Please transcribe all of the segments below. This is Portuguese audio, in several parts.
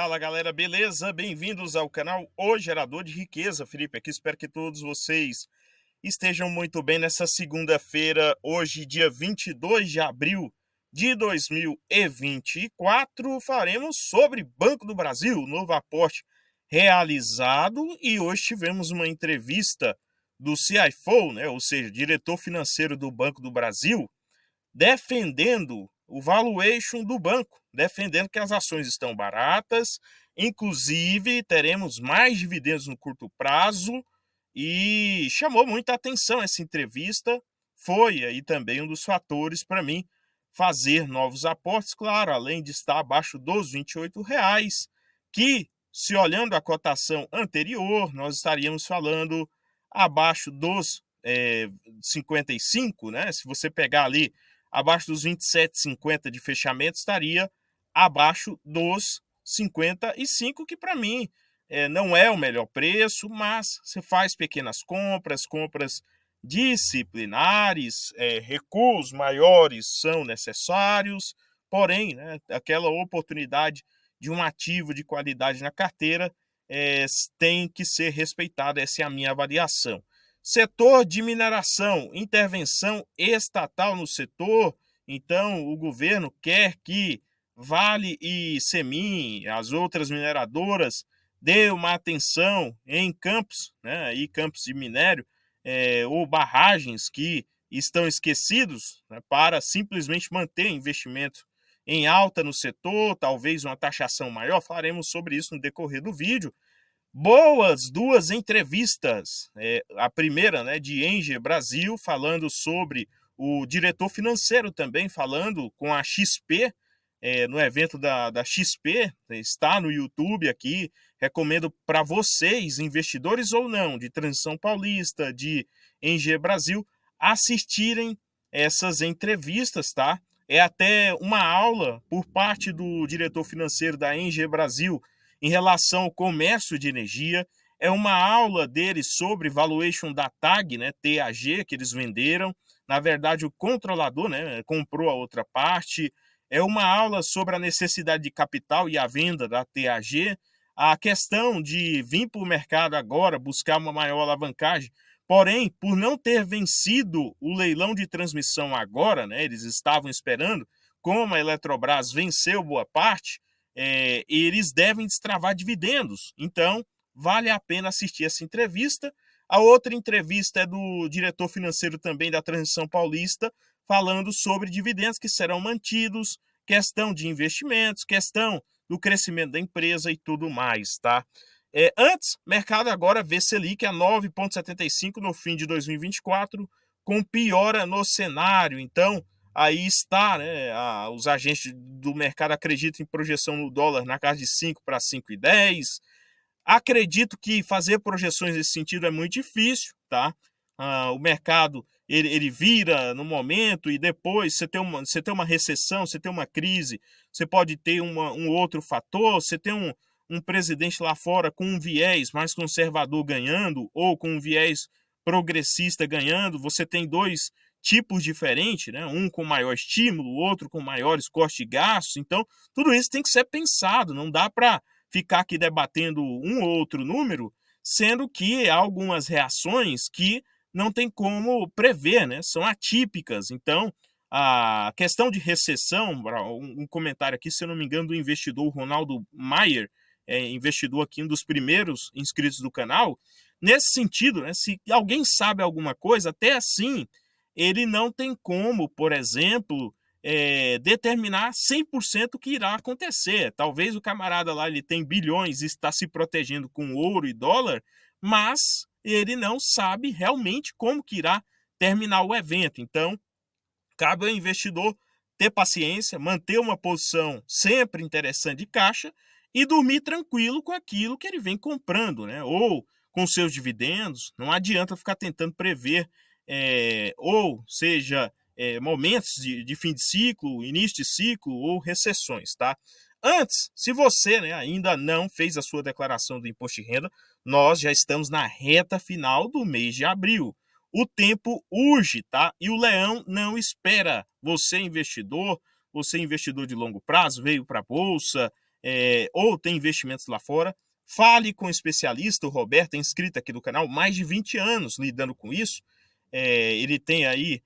Fala galera, beleza? Bem-vindos ao canal O Gerador de Riqueza. Felipe aqui, espero que todos vocês estejam muito bem nessa segunda-feira, hoje dia 22 de abril de 2024. Faremos sobre Banco do Brasil, novo aporte realizado, e hoje tivemos uma entrevista do CFO, né, ou seja, diretor financeiro do Banco do Brasil, defendendo o valuation do banco, defendendo que as ações estão baratas, inclusive teremos mais dividendos no curto prazo, e chamou muita atenção essa entrevista. Foi aí também um dos fatores para mim fazer novos aportes, claro, além de estar abaixo dos R$ 28, que, se olhando a cotação anterior, nós estaríamos falando abaixo dos 55, né? Se você pegar ali abaixo dos 27,50 de fechamento, estaria abaixo dos 55, que para mim não é o melhor preço, mas você faz pequenas compras disciplinares, recuos maiores são necessários, porém, né, aquela oportunidade de um ativo de qualidade na carteira tem que ser respeitada, essa é a minha avaliação. Setor de mineração, intervenção estatal no setor. Então, o governo quer que Vale e Semin, as outras mineradoras, dê uma atenção em campos, né, e campos de minério, ou barragens que estão esquecidos, né, para simplesmente manter investimento em alta no setor, talvez uma taxação maior. Falaremos sobre isso no decorrer do vídeo. Boas duas entrevistas. A primeira, né, de Engie Brasil, falando sobre o diretor financeiro também, falando com a XP, no evento da XP, está no YouTube aqui. Recomendo para vocês, investidores ou não, de Transição Paulista, de Engie Brasil, assistirem essas entrevistas, tá? É até uma aula por parte do diretor financeiro da Engie Brasil em relação ao comércio de energia. É uma aula deles sobre valuation da TAG, né, TAG, que eles venderam. Na verdade, o controlador, né, comprou a outra parte. É uma aula sobre a necessidade de capital e a venda da TAG. A questão de vir para o mercado agora, buscar uma maior alavancagem. Porém, por não ter vencido o leilão de transmissão agora, né, eles estavam esperando, como a Eletrobras venceu boa parte, eles devem destravar dividendos. Então, vale a pena assistir essa entrevista. A outra entrevista é do diretor financeiro também da Transição Paulista, falando sobre dividendos que serão mantidos, questão de investimentos, questão do crescimento da empresa e tudo mais, tá? Antes, mercado agora vê Selic a 9,75 no fim de 2024, com piora no cenário. Então, aí está, né, os agentes do mercado acreditam em projeção no dólar na casa de 5 para 5,10. Acredito que fazer projeções nesse sentido é muito difícil, tá? O mercado ele vira no momento, e depois você tem uma recessão, você tem uma crise, você pode ter um outro fator, você tem um presidente lá fora com um viés mais conservador ganhando, ou com um viés progressista ganhando. Você tem dois tipos diferentes, né? Um com maior estímulo, o outro com maiores cortes de gastos. Então, tudo isso tem que ser pensado, não dá para ficar aqui debatendo um ou outro número, sendo que há algumas reações que não tem como prever, né? São atípicas. Então, a questão de recessão, um comentário aqui, se eu não me engano, do investidor Ronaldo Maier, investidor aqui, um dos primeiros inscritos do canal. Nesse sentido, né, se alguém sabe alguma coisa, até assim, ele não tem como, por exemplo, determinar 100% o que irá acontecer. Talvez o camarada lá ele tem bilhões e está se protegendo com ouro e dólar, mas ele não sabe realmente como que irá terminar o evento. Então, cabe ao investidor ter paciência, manter uma posição sempre interessante de caixa e dormir tranquilo com aquilo que ele vem comprando, né? Ou com seus dividendos. Não adianta ficar tentando prever, ou seja, momentos de fim de ciclo, início de ciclo ou recessões, tá? Antes, se você, né, ainda não fez a sua declaração do imposto de renda, nós já estamos na reta final do mês de abril. O tempo urge, tá? E o leão não espera. Você investidor de longo prazo, veio para a bolsa, ou tem investimentos lá fora, fale com o especialista, o Roberto é inscrito aqui do canal, mais de 20 anos lidando com isso. Ele tem aí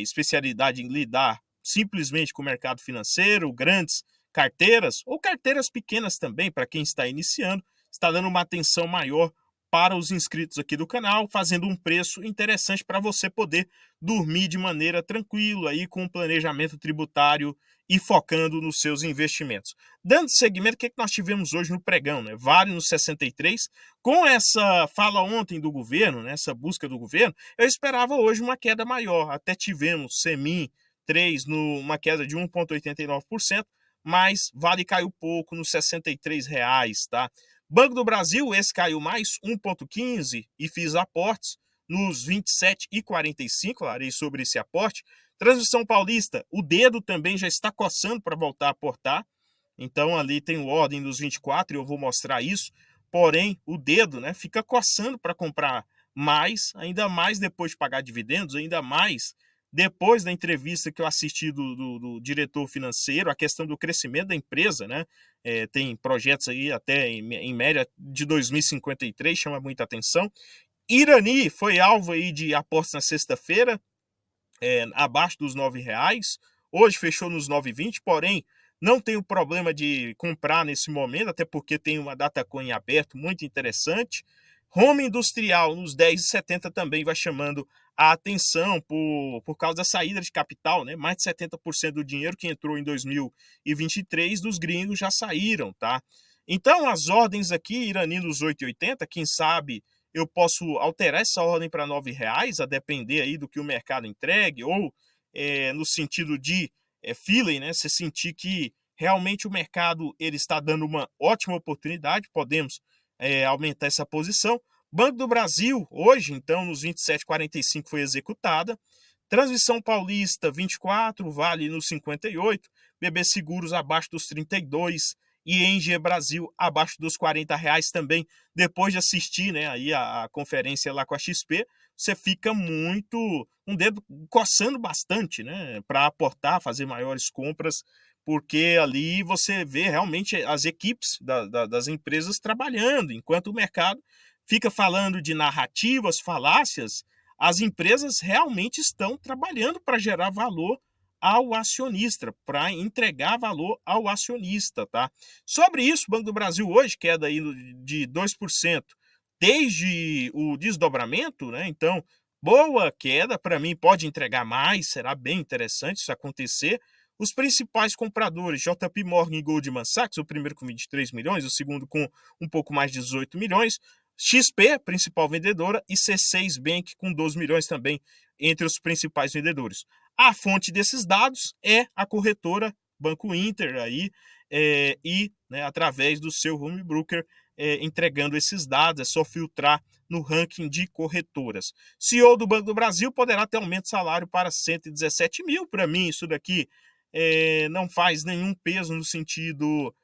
especialidade em lidar simplesmente com o mercado financeiro, grandes carteiras, ou carteiras pequenas também, para quem está iniciando, está dando uma atenção maior para os inscritos aqui do canal, fazendo um preço interessante para você poder dormir de maneira tranquila aí com um planejamento tributário e focando nos seus investimentos. Dando seguimento, o que nós tivemos hoje no pregão, né? Vale no 63, com essa fala ontem do governo, né? Essa busca do governo, eu esperava hoje uma queda maior, até tivemos Semin 3 numa queda de 1,89%, mas Vale caiu pouco, nos R$ 63,00, tá? Banco do Brasil, esse caiu mais 1,15 e fiz aportes nos 27,45, falarei sobre esse aporte. Transmissão Paulista, o dedo também já está coçando para voltar a aportar, então ali tem o ordem dos 24 e eu vou mostrar isso, porém o dedo, né, fica coçando para comprar mais, ainda mais depois de pagar dividendos, ainda mais depois da entrevista que eu assisti do diretor financeiro, a questão do crescimento da empresa, né? Tem projetos aí até em média de 2053, chama muita atenção. Irani foi alvo aí de apostas na sexta-feira, abaixo dos R$ 9,00. Hoje fechou nos 9,20, porém não tenho problema de comprar nesse momento, até porque tem uma Datacoin aberto muito interessante. Home Industrial nos 10,70 também vai chamando a atenção por causa da saída de capital, né? Mais de 70% do dinheiro que entrou em 2023 dos gringos já saíram, tá? Então as ordens aqui, Irani nos 8,80, quem sabe eu posso alterar essa ordem para R$ 9,00, a depender aí do que o mercado entregue, ou no sentido de feeling, né? Você sentir que realmente o mercado ele está dando uma ótima oportunidade, podemos aumentar essa posição. Banco do Brasil, hoje, então, nos 27,45 foi executada. Transmissão Paulista, 24, Vale nos 58. BB Seguros abaixo dos 32. E Engie Brasil abaixo dos R$ 40 também. Depois de assistir, né, aí a conferência lá com a XP, você fica muito, um dedo coçando bastante, né, para aportar, fazer maiores compras, porque ali você vê realmente as equipes das empresas trabalhando, enquanto o mercado fica falando de narrativas, falácias, as empresas realmente estão trabalhando para gerar valor ao acionista, para entregar valor ao acionista, tá? Sobre isso, o Banco do Brasil hoje, queda aí de 2%, desde o desdobramento, né? Então, boa queda, para mim pode entregar mais, será bem interessante isso acontecer. Os principais compradores, JP Morgan e Goldman Sachs, o primeiro com 23 milhões, o segundo com um pouco mais de 18 milhões, XP, principal vendedora, e C6 Bank com 12 milhões também entre os principais vendedores. A fonte desses dados é a corretora Banco Inter aí, e né, através do seu home broker entregando esses dados, é só filtrar no ranking de corretoras. CEO do Banco do Brasil poderá ter aumento de salário para 117 mil. Para mim, isso daqui não faz nenhum peso no sentido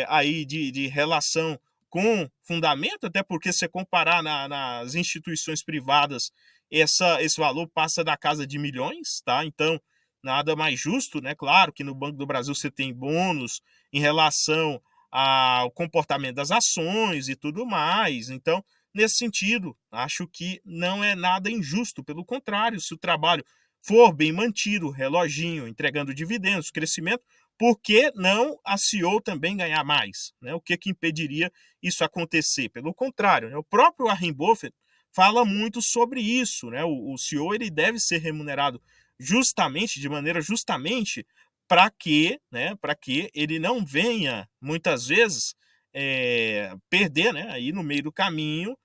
aí de relação com fundamento, até porque se você comparar nas instituições privadas, esse valor passa da casa de milhões, tá? Então, nada mais justo, né? Claro que no Banco do Brasil você tem bônus em relação ao comportamento das ações e tudo mais. Então, nesse sentido, acho que não é nada injusto, pelo contrário, se o trabalho for bem mantido, reloginho, entregando dividendos, crescimento, por que não a CEO também ganhar mais? Né? O que impediria isso acontecer? Pelo contrário, né? O próprio Warren Buffett fala muito sobre isso. Né? O CEO ele deve ser remunerado justamente, de maneira justamente, para que ele não venha, muitas vezes, perder, né, aí no meio do caminho,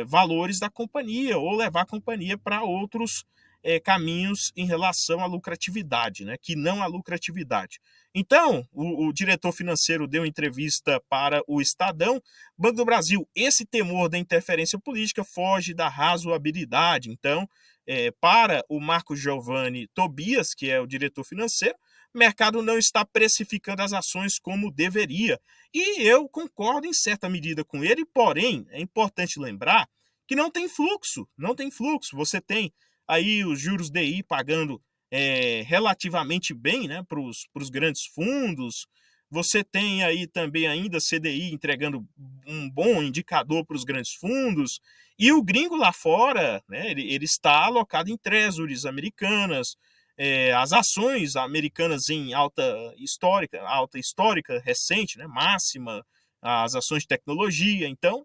valores da companhia, ou levar a companhia para outros caminhos em relação à lucratividade, né, que não a lucratividade. Então, o diretor financeiro deu entrevista para o Estadão. Banco do Brasil, esse temor da interferência política foge da razoabilidade. Então, para o Marco Giovanni Tobias, que é o diretor financeiro, o mercado não está precificando as ações como deveria. E eu concordo em certa medida com ele, porém, é importante lembrar que não tem fluxo, não tem fluxo. Você tem aí os juros DI pagando relativamente bem, né, para os grandes fundos, Você tem aí também ainda CDI entregando um bom indicador para os grandes fundos, e o gringo lá fora, né, ele está alocado em treasuries americanas, as ações americanas em alta histórica recente, né, máxima, as ações de tecnologia. Então,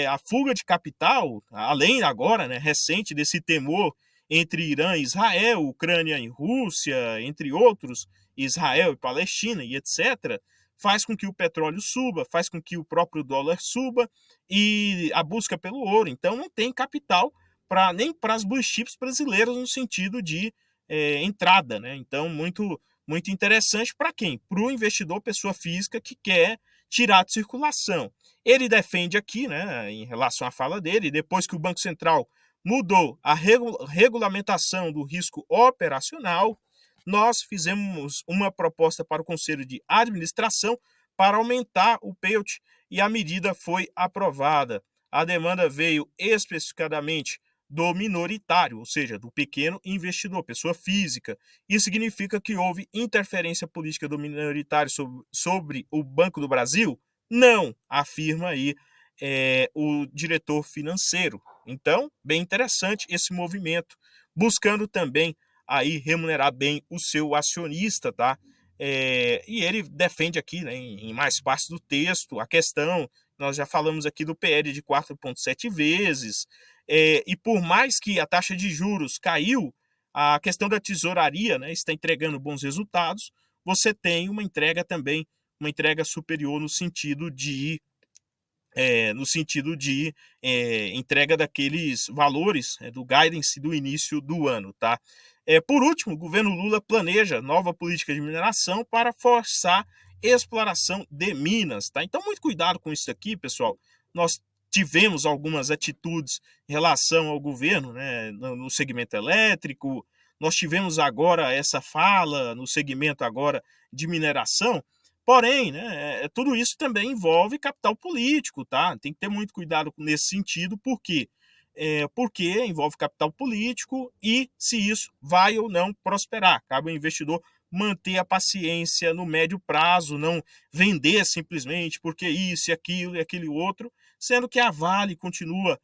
a fuga de capital, além agora, né, recente, desse temor entre Irã e Israel, Ucrânia e Rússia, entre outros, Israel e Palestina e etc., faz com que o petróleo suba, faz com que o próprio dólar suba e a busca pelo ouro. Então não tem capital nem para as blue chips brasileiras no sentido de entrada, né? Então muito interessante para quem? Para o investidor pessoa física que quer tirar de circulação. Ele defende aqui, né, em relação à fala dele, depois que o Banco Central mudou a regulamentação do risco operacional, nós fizemos uma proposta para o Conselho de Administração para aumentar o payout e a medida foi aprovada. A demanda veio especificadamente do minoritário, ou seja, do pequeno investidor, pessoa física. Isso significa que houve interferência política do minoritário sobre o Banco do Brasil? Não, afirma aí o diretor financeiro. Então, bem interessante esse movimento, buscando também aí remunerar bem o seu acionista, tá? E ele defende aqui, né, em mais partes do texto, a questão, nós já falamos aqui do PL de 4,7 vezes, e por mais que a taxa de juros caiu, a questão da tesouraria, né, está entregando bons resultados, você tem uma entrega também, uma entrega superior no sentido de entrega daqueles valores do guidance do início do ano, tá? Por último, o governo Lula planeja nova política de mineração para forçar exploração de minas, tá? Então, muito cuidado com isso aqui, pessoal. Nós tivemos algumas atitudes em relação ao governo, né, no segmento elétrico, nós tivemos agora essa fala no segmento agora de mineração. Porém, né, tudo isso também envolve capital político, tá? Tem que ter muito cuidado nesse sentido, porque envolve capital político e se isso vai ou não prosperar. Cabe ao investidor manter a paciência no médio prazo, não vender simplesmente porque isso e aquilo e aquele outro, sendo que a Vale continua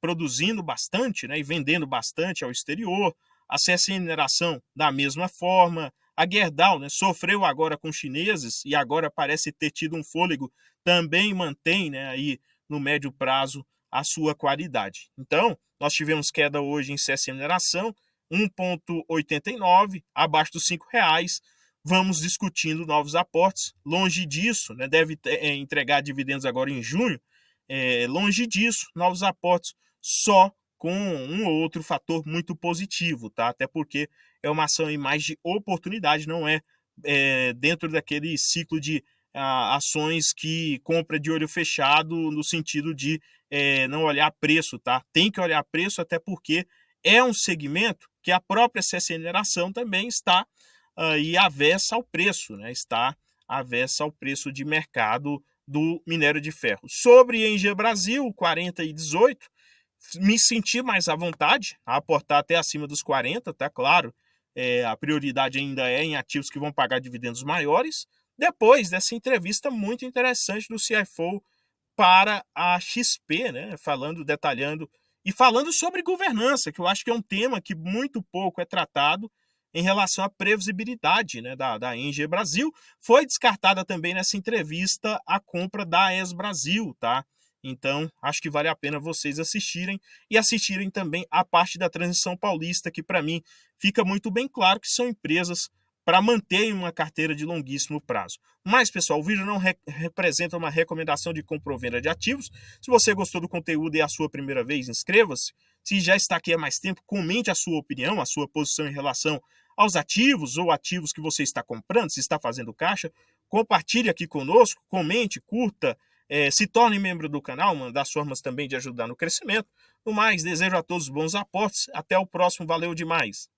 produzindo bastante, né, e vendendo bastante ao exterior, a CSN Mineração da mesma forma, a Gerdau, né, sofreu agora com chineses e agora parece ter tido um fôlego, também mantém, né, aí no médio prazo a sua qualidade. Então, nós tivemos queda hoje em CSN Mineração, 1,89, abaixo dos R$ 5. Vamos discutindo novos aportes. Longe disso, né, deve entregar dividendos agora em junho. Longe disso, novos aportes só com um ou outro fator muito positivo, tá? Até porque é uma ação em mais de oportunidade, não dentro daquele ciclo de ações que compra de olho fechado no sentido de não olhar preço, tá? Tem que olhar preço, até porque é um segmento que a própria CSN Mineração também está aí avessa ao preço, né? Está avessa ao preço de mercado do minério de ferro. Sobre Engie Brasil, 40 e 18, me senti mais à vontade a aportar até acima dos 40, tá claro, a prioridade ainda é em ativos que vão pagar dividendos maiores, depois dessa entrevista muito interessante do CFO para a XP, né, detalhando e falando sobre governança, que eu acho que é um tema que muito pouco é tratado em relação à previsibilidade, né, da Engie Brasil. Foi descartada também nessa entrevista a compra da ES Brasil, tá? Então, acho que vale a pena vocês assistirem e assistirem também a parte da transição paulista, que para mim fica muito bem claro que são empresas para manter uma carteira de longuíssimo prazo. Mas, pessoal, o vídeo não representa uma recomendação de compra ou venda de ativos. Se você gostou do conteúdo e é a sua primeira vez, inscreva-se. Se já está aqui há mais tempo, comente a sua opinião, a sua posição em relação aos ativos ou ativos que você está comprando, se está fazendo caixa. Compartilhe aqui conosco, comente, curta, se torne membro do canal, uma das formas também de ajudar no crescimento. No mais, desejo a todos bons aportes. Até o próximo. Valeu demais!